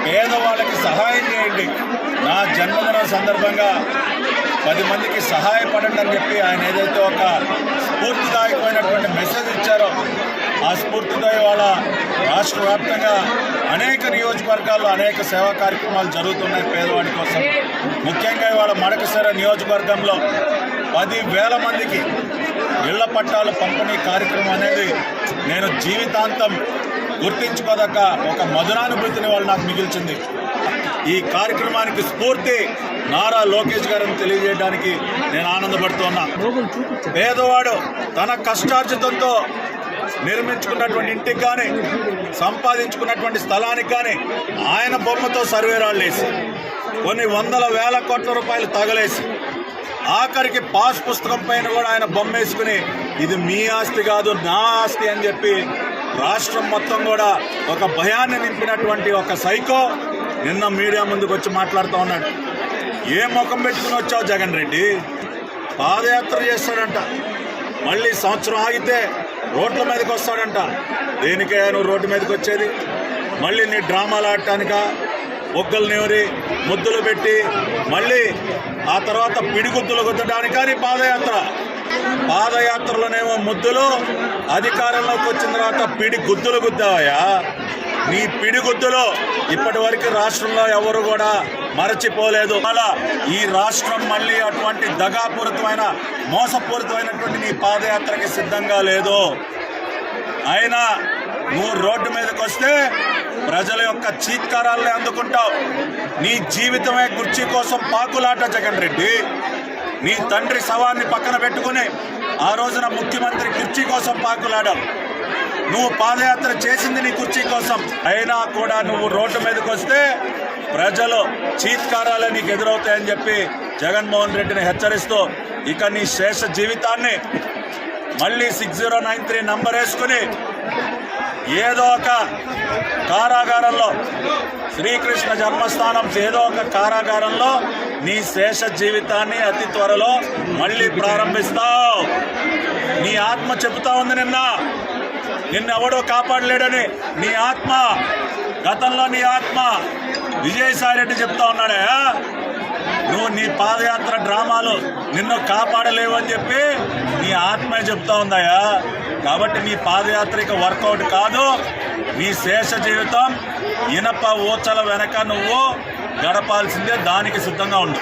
పేదవాళ్ళకి సహాయం చేయండి, నా జన్మదిన సందర్భంగా 10 మందికి సహాయపడండి అని చెప్పి ఆయన ఏదైతే ఒక స్ఫూర్తిదాయకమైనటువంటి మెసేజ్ ఇచ్చారో, ఆ స్ఫూర్తితో ఇవాళ రాష్ట్ర వ్యాప్తంగా అనేక నియోజకవర్గాల్లో అనేక సేవా కార్యక్రమాలు జరుగుతున్నాయి పేదవాడి కోసం. ముఖ్యంగా ఇవాళ మడకశిర నియోజకవర్గంలో 10,000 మందికి ఇళ్ల పట్టాలు పంపిణీ కార్యక్రమం అనేది నేను జీవితాంతం గుర్తించుకోదక్క ఒక మధురానుభూతిని వాళ్ళు నాకు మిగిల్చింది. ఈ కార్యక్రమానికి స్ఫూర్తి నారా లోకేష్ గారిని తెలియజేయడానికి నేను ఆనందపడుతున్నా. పేదవాడు తన కష్టార్జితంతో నిర్మించుకున్నటువంటి ఇంటికి కానీ సంపాదించుకున్నటువంటి స్థలానికి కానీ ఆయన బొమ్మతో సర్వేరాళ్ళు వేసి కొన్ని వందల వేల కోట్ల రూపాయలు తగలేసి ఆఖరికి పాస్ పుస్తకం పైన కూడా ఆయన బొమ్మ వేసుకుని ఇది మీ ఆస్తి కాదు నా ఆస్తి అని చెప్పి రాష్ట్రం మొత్తం కూడా ఒక భయాన్ని నింపినటువంటి ఒక సైకో నిన్న మీడియా ముందుకు వచ్చి మాట్లాడుతూ ఉన్నాడు. ఏ ముఖం పెట్టుకుని వచ్చావు జగన్ రెడ్డి? పాదయాత్ర చేస్తాడంట, మళ్ళీ సంవత్సరం ఆగితే రోడ్ల మీదకి వస్తాడంట. దేనికే నువ్వు రోడ్డు మీదకి వచ్చేది? మళ్ళీ నీ డ్రామాలు ఆడటానికా? ఒక్కలు నెవరి ముద్దులు పెట్టి మళ్ళీ ఆ తర్వాత పిడిగుద్దులు గుద్దడానికా నీ పాదయాత్ర? పాదయాత్రలోనేమో ముద్దులు, అధికారంలోకి వచ్చిన తర్వాత పిడి గుద్దులు గుద్దావయ్యా. నీ పిడిగుద్దులు ఇప్పటి వరకు రాష్ట్రంలో ఎవరు కూడా మరచిపోలేదు. అలా ఈ రాష్ట్రం మళ్ళీ అటువంటి దగాపూరితమైన మోసపూరితమైనటువంటి నీ పాదయాత్రకి సిద్ధంగా లేదు. అయినా నువ్వు రోడ్డు మీదకి వస్తే ప్రజల యొక్క చీత్కారాలనే అందుకుంటావు. నీ జీవితమే కుర్చీ కోసం పాకులాట జగన్ రెడ్డి. నీ తండ్రి శవాన్ని పక్కన పెట్టుకుని ఆ రోజున ముఖ్యమంత్రి కుర్చీ కోసం పాకులాడావు. నువ్వు పాదయాత్ర చేసింది నీ కుర్చీ కోసం. అయినా కూడా నువ్వు రోడ్డు మీదకి వస్తే ప్రజలు చీత్కారాలే నీకు ఎదురవుతాయని చెప్పి జగన్మోహన్ రెడ్డిని హెచ్చరిస్తూ ఇక నీ శేష జీవితాన్ని మళ్ళీ 6093 నంబర్ వేసుకుని ఏదో ఒక కారాగారంలో, శ్రీకృష్ణ జన్మస్థానం ఏదో ఒక కారాగారంలో నీ శేష జీవితాన్ని అతి త్వరలో మళ్ళీ ప్రారంభిస్తావు. నీ ఆత్మ చెబుతా ఉంది నిన్నెవడో కాపాడలేడని. నీ ఆత్మ, గతంలో నీ ఆత్మ విజయసాయి రెడ్డి చెప్తా ఉన్నాడే, నువ్వు నీ పాదయాత్ర డ్రామాలు నిన్ను కాపాడలేవు అని చెప్పి నీ ఆత్మే చెప్తా ఉందయ్యా. కాబట్టి నీ పాదయాత్రిక వర్కౌట్ కాదు. నీ శేష జీవితం ఇనప ఊచల వెనక నువ్వు గడపాల్సిందే. దానికి సిద్ధంగా ఉండు.